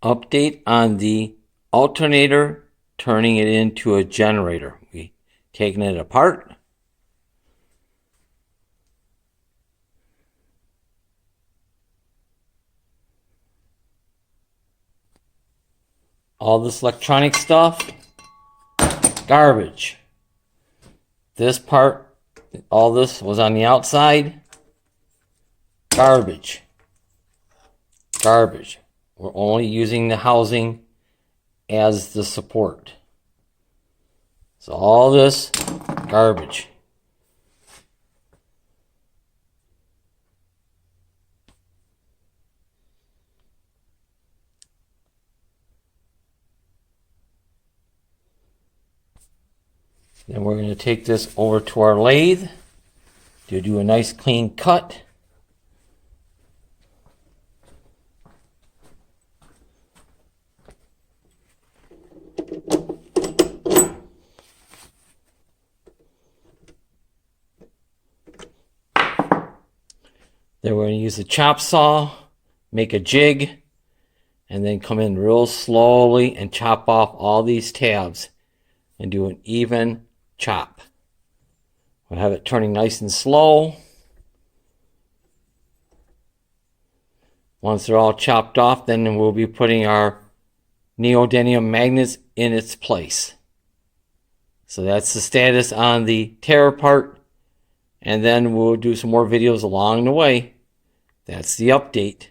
Update on the alternator, turning it into a generator. We taking it apart. All this electronic stuff, garbage. This part, all this was on the outside, garbage. Garbage. We're only using the housing as the support. So all this, garbage. Then we're going to take this over to our lathe to do a nice clean cut. Then we're going to use the chop saw, make a jig, and then come in real slowly and chop off all these tabs and do an even chop. We'll have it turning nice and slow. Once they're all chopped off, then we'll be putting our neodymium magnets in its place. So that's the status on the tear part. And then we'll do some more videos along the way. That's the update.